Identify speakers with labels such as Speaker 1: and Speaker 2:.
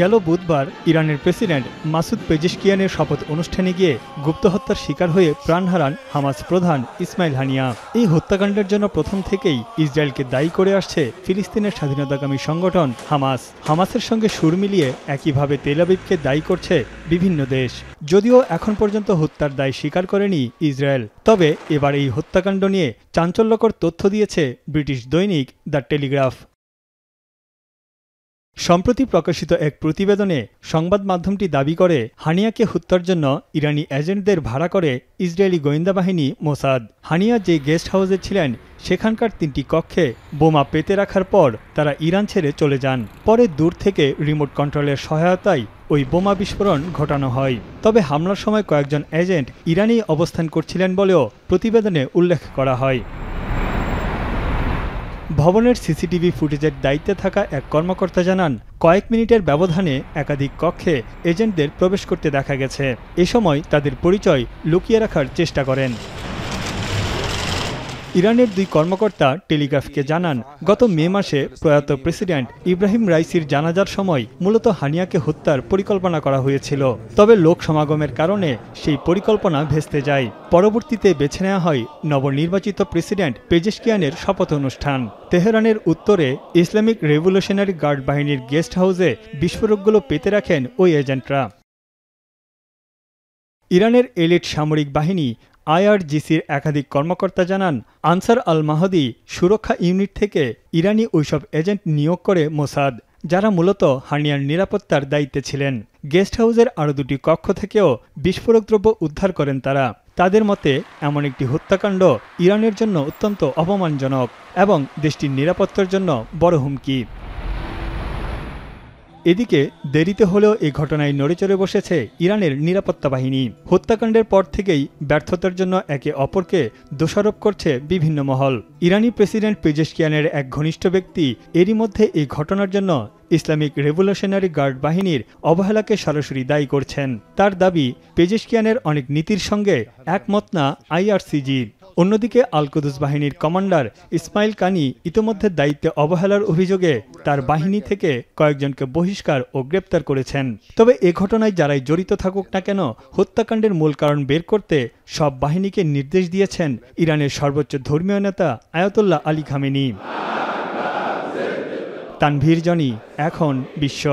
Speaker 1: গেল বুধবার ইরানের প্রেসিডেন্ট মাসুদ পেজেশকিয়ানের শপথ অনুষ্ঠানে গিয়ে গুপ্ত হত্যার শিকার হয়ে প্রাণ হারান হামাস প্রধান ইসমাইল হানিয়া। এই হত্যাকাণ্ডের জন্য প্রথম থেকেই ইসরায়েলকে দায়ী করে আসছে ফিলিস্তিনের স্বাধীনতাকামী সংগঠন হামাস। হামাসের সঙ্গে সুর মিলিয়ে একইভাবে তেল আবিবকে দায়ী করছে বিভিন্ন দেশ। যদিও এখন পর্যন্ত হত্যার দায় স্বীকার করেনি ইসরায়েল, তবে এবার এই হত্যাকাণ্ড নিয়ে চাঞ্চল্যকর তথ্য দিয়েছে ব্রিটিশ দৈনিক দ্য টেলিগ্রাফ। সম্প্রতি প্রকাশিত এক প্রতিবেদনে সংবাদ মাধ্যমটি দাবি করে, হানিয়াকে হত্যার জন্য ইরানি এজেন্টদের ভাড়া করে ইসরায়েলি গোয়েন্দা বাহিনী মোসাদ। হানিয়া যে গেস্ট হাউসে ছিলেন সেখানকার 3টি কক্ষে বোমা পেতে রাখার পর তারা ইরান ছেড়ে চলে যান। পরে দূর থেকে রিমোট কন্ট্রোলের সহায়তায় ওই বোমা বিস্ফোরণ ঘটানো হয়। তবে হামলার সময় কয়েকজন এজেন্ট ইরানেই অবস্থান করছিলেন বলেও প্রতিবেদনে উল্লেখ করা হয়। ভবনের সিসিটিভি ফুটেজের দায়িত্বে থাকা এক কর্মকর্তা জানান, কয়েক মিনিটের ব্যবধানে একাধিক কক্ষে এজেন্টদের প্রবেশ করতে দেখা গেছে। এ সময় তাদের পরিচয় লুকিয়ে রাখার চেষ্টা করেন। ইরানের 2 কর্মকর্তা টেলিগ্রাফকে জানান, গত মে মাসে প্রয়াত প্রেসিডেন্ট ইব্রাহিম রাইসির জানাজার সময় মূলত হানিয়াকে হত্যার পরিকল্পনা করা হয়েছিল। তবে লোক সমাগমের কারণে সেই পরিকল্পনা ভেস্তে যায়। পরবর্তীতে বেছে নেওয়া হয় নবনির্বাচিত প্রেসিডেন্ট পেজেশকিয়ানের শপথ অনুষ্ঠান। তেহরানের উত্তরে ইসলামিক রেভলিউশনারি গার্ড বাহিনীর গেস্ট হাউসে বিস্ফোরকগুলো পেতে রাখেন ওই এজেন্টরা। ইরানের এলিট সামরিক বাহিনী IRGCর একাধিক কর্মকর্তা জানান, আনসার আল মাহদি সুরক্ষা ইউনিট থেকে ইরানি ওইসব এজেন্ট নিয়োগ করে মোসাদ, যারা মূলত হানিয়ার নিরাপত্তার দায়িত্বে ছিলেন। গেস্ট হাউসের আরও 2টি কক্ষ থেকেও বিস্ফোরক দ্রব্য উদ্ধার করেন তারা। তাদের মতে এমন একটি হত্যাকাণ্ড ইরানের জন্য অত্যন্ত অপমানজনক এবং দেশটির নিরাপত্তার জন্য বড় হুমকি। এদিকে দেরিতে হলেও এই ঘটনায় নড়েচড়ে বসেছে ইরানের নিরাপত্তা বাহিনী। হত্যাকাণ্ডের পর থেকেই ব্যর্থতার জন্য একে অপরকে দোষারোপ করছে বিভিন্ন মহল। ইরানি প্রেসিডেন্ট পেজেশকিয়ানের এক ঘনিষ্ঠ ব্যক্তি এরই মধ্যে এই ঘটনার জন্য ইসলামিক রেভলিউশনারি গার্ড বাহিনীর অবহেলাকে সরাসরি দায়ী করছেন। তার দাবি, পেজেশকিয়ানের অনেক নীতির সঙ্গে একমত না IRCG। অন্যদিকে আল কুদস বাহিনীর কমান্ডার ইসমাইল কানি ইতোমধ্যে দায়িত্বে অবহেলার অভিযোগে তার বাহিনী থেকে কয়েকজনকে বহিষ্কার ও গ্রেপ্তার করেছেন। তবে এ ঘটনায় যারাই জড়িত থাকুক না কেন, হত্যাকাণ্ডের মূল কারণ বের করতে সব বাহিনীকে নির্দেশ দিয়েছেন ইরানের সর্বোচ্চ ধর্মীয় নেতা Ayatollah Ali Khamenei. Tanvir Johnny, এখন বিশ্ব।